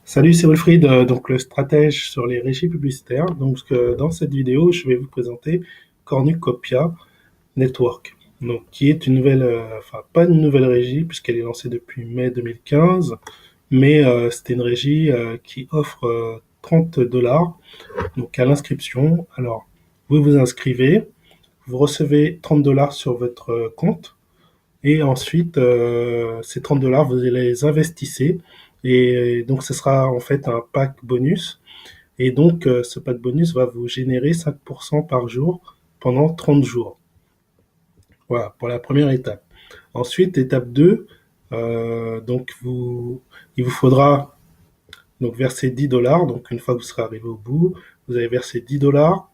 Salut, c'est Wilfried, donc le stratège sur les régies publicitaires. Donc, dans cette vidéo, je vais vous présenter Cornucopia Network, donc qui est une nouvelle, enfin pas une nouvelle régie puisqu'elle est lancée depuis mai 2015, mais c'était une régie qui offre 30 dollars donc à l'inscription. Alors, vous vous inscrivez, vous recevez 30 dollars sur votre compte. Et ensuite, ces 30 dollars, vous les investissez. Et donc, ce sera en fait un pack bonus. Et donc, ce pack bonus va vous générer 5% par jour pendant 30 jours. Voilà, pour la première étape. Ensuite, étape 2, donc il vous faudra donc verser 10 dollars. Donc, une fois que vous serez arrivé au bout, vous allez verser 10 dollars.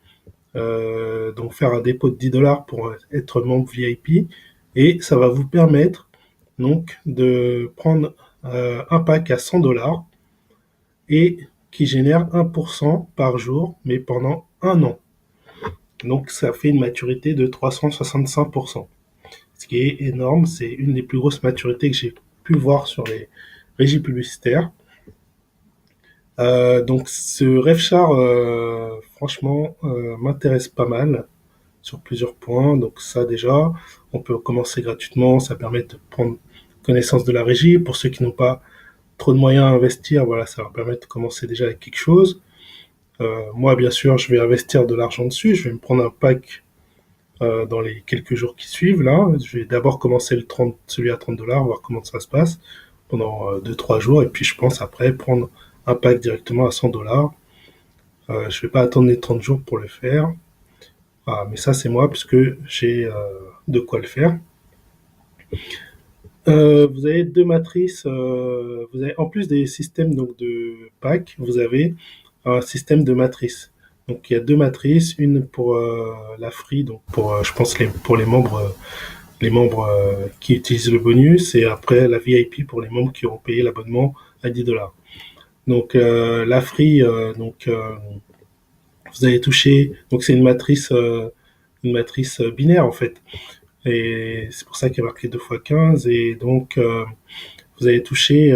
Donc, faire un dépôt de 10 dollars pour être membre VIP. Et ça va vous permettre donc de prendre un pack à 100 dollars et qui génère 1% par jour, mais pendant un an. Donc ça fait une maturité de 365%, ce qui est énorme. C'est une des plus grosses maturités que j'ai pu voir sur les régies publicitaires. Donc ce RevChar, franchement, m'intéresse pas mal sur plusieurs points. Donc ça déjà, on peut commencer gratuitement, ça permet de prendre connaissance de la régie. Pour ceux qui n'ont pas trop de moyens à investir, voilà, ça leur permet de commencer déjà avec quelque chose. Moi, bien sûr, je vais investir de l'argent dessus. Je vais me prendre un pack dans les quelques jours qui suivent. Là, je vais d'abord commencer celui à 30 dollars, voir comment ça se passe pendant 2-3 jours. Et puis, je pense après prendre un pack directement à 100 dollars. Je vais pas attendre les 30 jours pour le faire. Ah, mais ça, c'est moi, puisque j'ai de quoi le faire. Vous avez deux matrices. Vous avez, en plus des systèmes donc, de pack, vous avez un système de matrices. Donc il y a deux matrices, une pour la free, donc pour je pense pour les membres qui utilisent le bonus, et après la VIP pour les membres qui auront payé l'abonnement à 10 dollars. Donc la free, vous allez toucher, donc c'est une matrice binaire en fait, et c'est pour ça qu'il y a marqué 2 fois 15, et donc vous allez toucher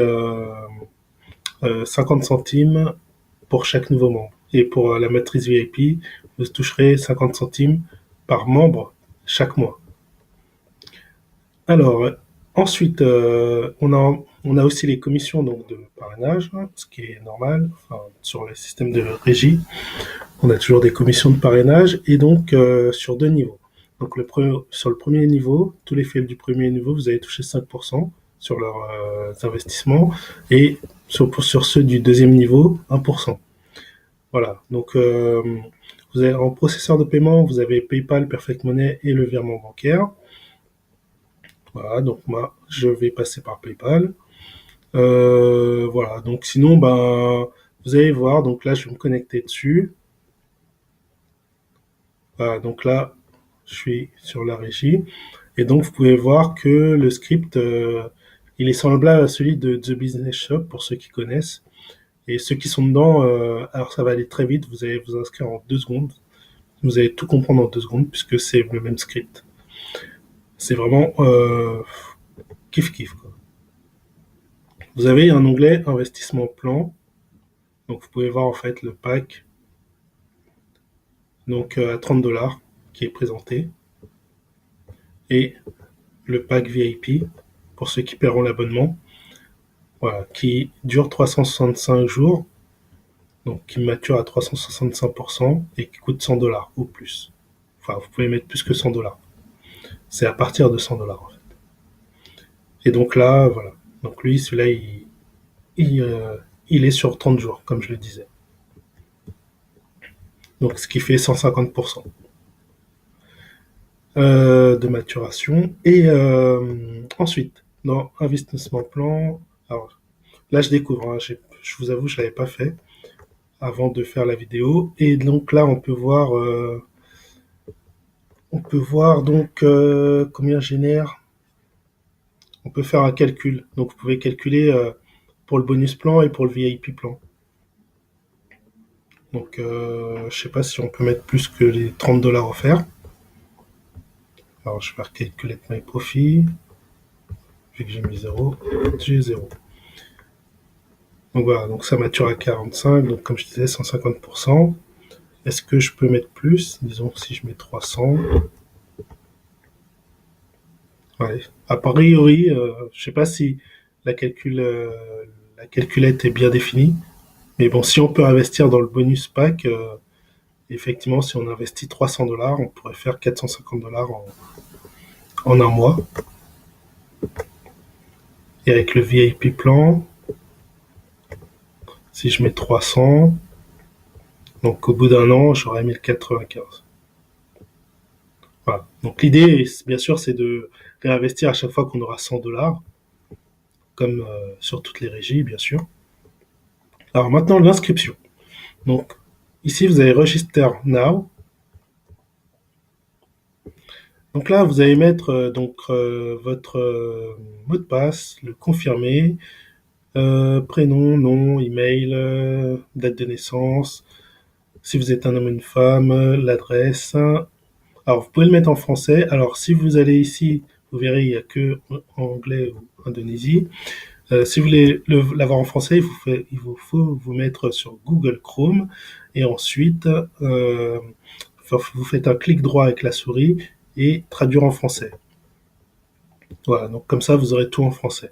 50 centimes pour chaque nouveau membre. Et pour la matrice VIP, vous toucherez 50 centimes par membre chaque mois. Alors, ensuite, on a aussi les commissions donc, de parrainage, hein, ce qui est normal. Enfin, sur les systèmes de régie, on a toujours des commissions de parrainage, et donc sur deux niveaux. Donc sur le premier niveau, tous les fils du premier niveau, vous allez toucher 5% sur leurs investissements, et sur ceux du deuxième niveau, 1%. Voilà, donc vous avez en processeur de paiement, vous avez PayPal, Perfect Money et le virement bancaire. Voilà, donc moi je vais passer par PayPal. Voilà, donc sinon, ben, vous allez voir, donc là je vais me connecter dessus. Voilà, donc là je suis sur la régie. Et donc vous pouvez voir que le script, il est semblable à celui de The Business Shop pour ceux qui connaissent. Et ceux qui sont dedans, alors ça va aller très vite, vous allez vous inscrire en 2 secondes. Vous allez tout comprendre en 2 secondes puisque c'est le même script. C'est vraiment kiff kiff quoi. Vous avez un onglet investissement plan, donc vous pouvez voir en fait le pack donc à 30 dollars qui est présenté, et le pack VIP pour ceux qui paieront l'abonnement, voilà, qui dure 365 jours, donc qui mature à 365% et qui coûte 100 dollars ou plus. Enfin, vous pouvez mettre plus que 100 dollars. C'est à partir de 100 dollars en fait. Et donc là, voilà. Donc lui, celui-là, il, euh, il est sur 30 jours, comme je le disais. Donc ce qui fait 150% de maturation. Et ensuite, dans investissement plan, alors là je découvre, hein, je vous avoue, je l'avais pas fait avant de faire la vidéo. Et donc là, on peut voir donc combien génère. On peut faire un calcul. Donc vous pouvez calculer pour le bonus plan et pour le VIP plan. Donc je sais pas si on peut mettre plus que les 30 dollars offerts. Alors je vais faire calculer mes profits. Vu que j'ai mis 0, j'ai 0. Donc voilà, donc ça mature à 45, donc comme je disais, 150%. Est-ce que je peux mettre plus? Disons que si je mets 300. Ouais. A priori, je sais pas si la la calculette est bien définie, mais bon, si on peut investir dans le bonus pack, effectivement, si on investit 300 $, on pourrait faire 450 $ en un mois. Et avec le VIP plan, si je mets 300, donc au bout d'un an, j'aurai 1095. Voilà. Donc l'idée, bien sûr, c'est de réinvestir à chaque fois qu'on aura 100 $, comme sur toutes les régies, bien sûr. Alors maintenant, l'inscription. Donc ici, vous avez Register Now. Donc là, vous allez mettre votre mot de passe, le confirmer, prénom, nom, email, date de naissance, si vous êtes un homme ou une femme, l'adresse. Alors, vous pouvez le mettre en français. Alors, si vous allez ici, vous verrez, il n'y a que anglais ou Indonésie. Si vous voulez l'avoir en français, il vous faut vous mettre sur Google Chrome et ensuite, vous faites un clic droit avec la souris et traduire en français. Voilà, donc comme ça, vous aurez tout en français.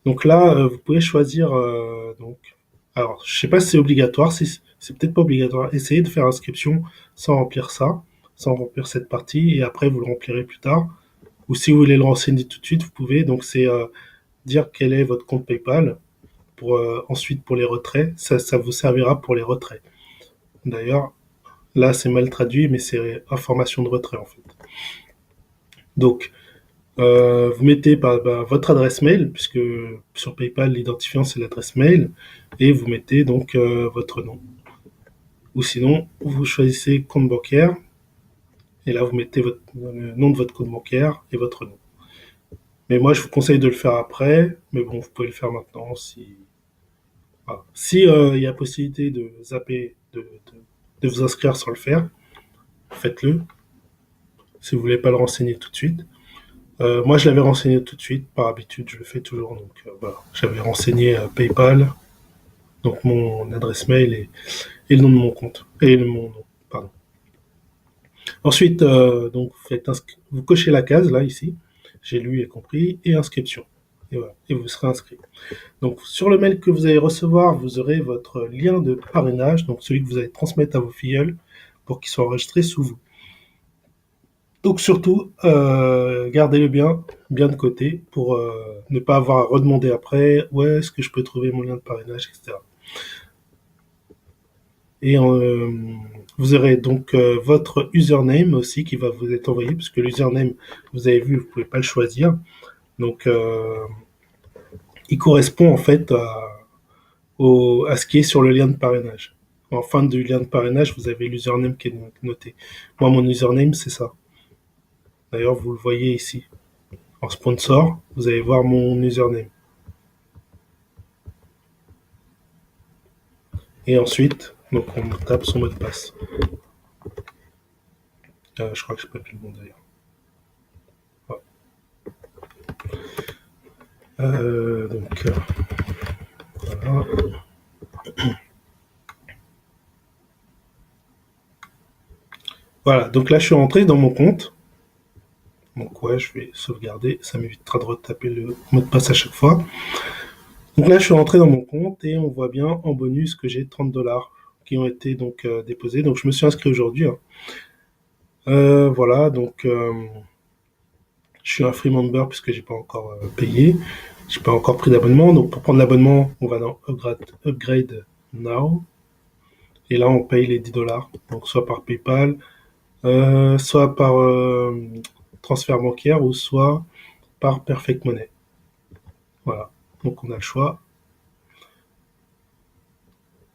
Donc là, vous pouvez choisir, alors je sais pas si c'est obligatoire, si c'est peut-être pas obligatoire. Essayez de faire inscription sans remplir ça, sans remplir cette partie, et après vous le remplirez plus tard. Ou si vous voulez le renseigner tout de suite, vous pouvez. Donc c'est dire quel est votre compte PayPal pour ensuite pour les retraits. Ça vous servira pour les retraits. D'ailleurs, là c'est mal traduit, mais c'est information de retrait en fait. Donc vous mettez votre adresse mail, puisque sur PayPal, l'identifiant, c'est l'adresse mail, et vous mettez donc votre nom. Ou sinon, vous choisissez compte bancaire, et là, vous mettez le nom de votre compte bancaire et votre nom. Mais moi, je vous conseille de le faire après, mais bon, vous pouvez le faire maintenant si... Voilà. Si il y a possibilité de zapper, de vous inscrire sans le faire, faites-le, si vous voulez pas le renseigner tout de suite. Moi, je l'avais renseigné tout de suite, par habitude, je le fais toujours. Donc, voilà. J'avais renseigné PayPal, donc mon adresse mail et le nom de mon compte. Et mon nom, pardon. Ensuite, donc, vous cochez la case, là, ici. J'ai lu et compris, et inscription. Et voilà. Et vous serez inscrit. Donc, sur le mail que vous allez recevoir, vous aurez votre lien de parrainage, donc celui que vous allez transmettre à vos filleuls pour qu'ils soient enregistrés sous vous. Donc surtout, gardez-le bien de côté pour ne pas avoir à redemander après où est-ce que je peux trouver mon lien de parrainage, etc. Et vous aurez donc votre username aussi qui va vous être envoyé, puisque l'username, vous avez vu, vous pouvez pas le choisir. Donc, il correspond en fait à ce qui est sur le lien de parrainage. En fin du lien de parrainage, vous avez l'username qui est noté. Moi, mon username, c'est ça. D'ailleurs, vous le voyez ici. En sponsor, vous allez voir mon username. Et ensuite, donc on tape son mot de passe. Je crois que je peux plus le bon d'ailleurs. Ouais. Voilà. Voilà, donc là je suis rentré dans mon compte. Donc ouais, je vais sauvegarder, ça m'évitera de retaper le mot de passe à chaque fois. Donc là je suis rentré dans mon compte et on voit bien en bonus que j'ai 30 $ qui ont été donc déposés. Donc je me suis inscrit aujourd'hui. Hein. Voilà, donc je suis un free member puisque j'ai pas encore payé. J'ai pas encore pris d'abonnement. Donc pour prendre l'abonnement, on va dans Upgrade Now. Et là on paye les 10 $. Donc soit par PayPal, soit par transfert bancaire ou soit par Perfect Money. Voilà. Donc on a le choix.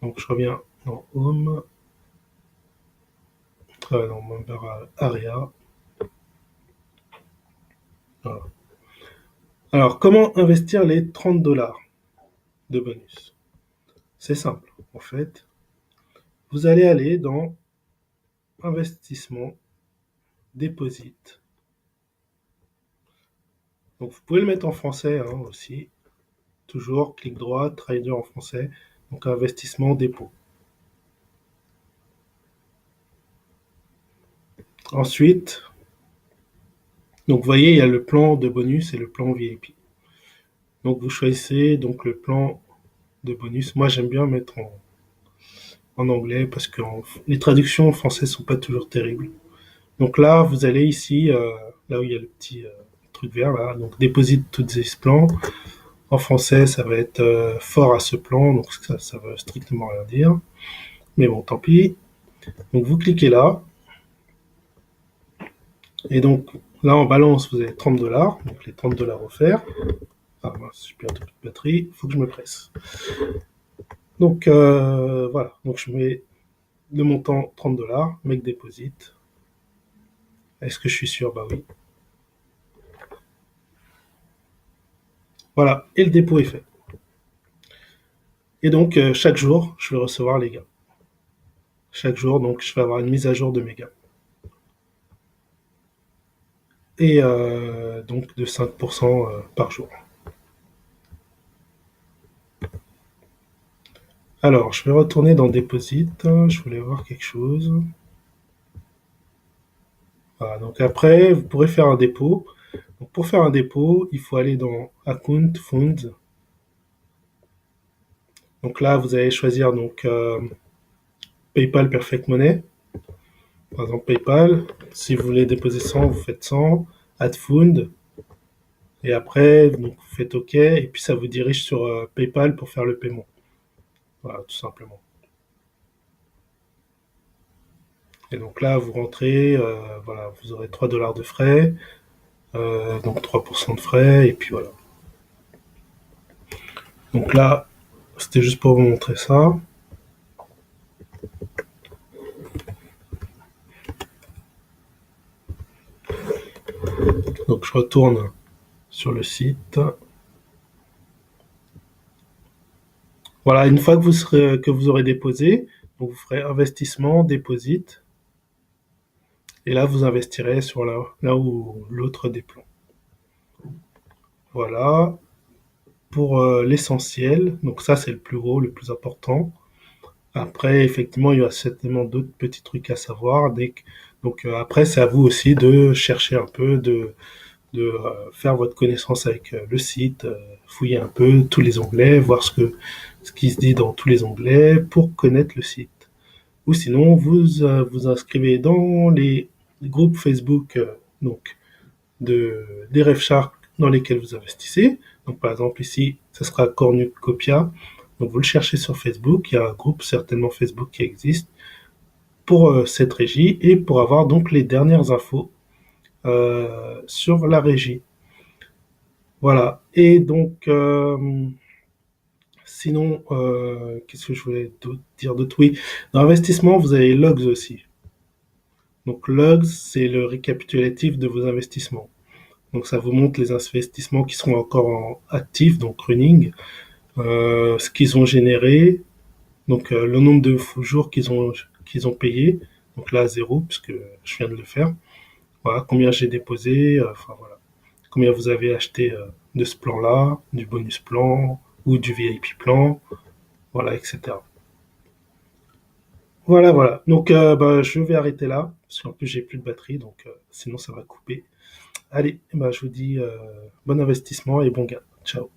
Donc je reviens dans Home, dans Member Area. Voilà. Alors comment investir les 30 $ de bonus? C'est simple. En fait, vous allez aller dans Investissement, Deposit. Donc vous pouvez le mettre en français hein, aussi. toujours clic droit, trader en français, donc investissement, dépôt. Ensuite, donc vous voyez, il y a le plan de bonus et le plan VIP. Donc vous choisissez donc le plan de bonus. Moi j'aime bien mettre en anglais parce que les traductions en français sont pas toujours terribles. Donc là, vous allez ici, là où il y a le petit truc vert, là, donc déposit to this plan. En français, ça va être fort à ce plan, donc ça veut strictement rien dire. Mais bon, tant pis. Donc vous cliquez là. Et donc là, en balance, vous avez 30 $, donc les 30 $ offerts. Ah mince, j'ai perdu toute batterie, il faut que je me presse. Donc voilà, donc je mets le montant 30 $, make deposit. Est-ce que je suis sûr? Bah oui. Voilà, et le dépôt est fait. Et donc chaque jour, je vais recevoir les gains. Chaque jour, donc je vais avoir une mise à jour de mes gains. Et donc de 5% par jour. Alors, je vais retourner dans Deposit. Je voulais voir quelque chose. Voilà, donc après, vous pourrez faire un dépôt. Donc pour faire un dépôt, il faut aller dans Account, Funds. Donc là, vous allez choisir donc PayPal Perfect Money. Par exemple, PayPal. Si vous voulez déposer 100, vous faites 100. Add Fund. Et après, donc, vous faites OK. Et puis ça vous dirige sur PayPal pour faire le paiement. Voilà, tout simplement. Et donc là, vous rentrez, voilà, vous aurez 3 $ de frais, donc 3% de frais, et puis voilà. Donc là, c'était juste pour vous montrer ça. Donc je retourne sur le site. Voilà, une fois que vous aurez déposé, donc vous ferez investissement, deposit, et là vous investirez sur là où l'autre déploie. Voilà, pour l'essentiel, donc ça c'est le plus gros, le plus important. Après, effectivement, il y a certainement d'autres petits trucs à savoir. Donc après, c'est à vous aussi de chercher un peu, de faire votre connaissance avec le site, fouiller un peu tous les onglets, voir ce qui se dit dans tous les onglets pour connaître le site. Ou sinon, vous vous inscrivez dans les groupes Facebook donc des RevShark dans lesquels vous investissez. Donc par exemple ici, ce sera Cornucopia. Donc vous le cherchez sur Facebook, il y a un groupe certainement Facebook qui existe pour cette régie et pour avoir donc les dernières infos sur la régie. Voilà. Et donc sinon, qu'est-ce que je voulais dire d'autre? Oui, dans l'investissement, vous avez Logs aussi. Donc Logs, c'est le récapitulatif de vos investissements. Donc ça vous montre les investissements qui sont encore actifs, donc running, ce qu'ils ont généré, donc le nombre de jours qu'ils ont payé, donc là 0 puisque je viens de le faire. Voilà, combien j'ai déposé, enfin voilà, combien vous avez acheté de ce plan-là, du bonus plan ou du VIP plan, voilà, etc. Voilà, voilà. Donc bah, je vais arrêter là, parce qu'en plus j'ai plus de batterie, donc sinon ça va couper. Allez, bah, je vous dis bon investissement et bon gain. Ciao.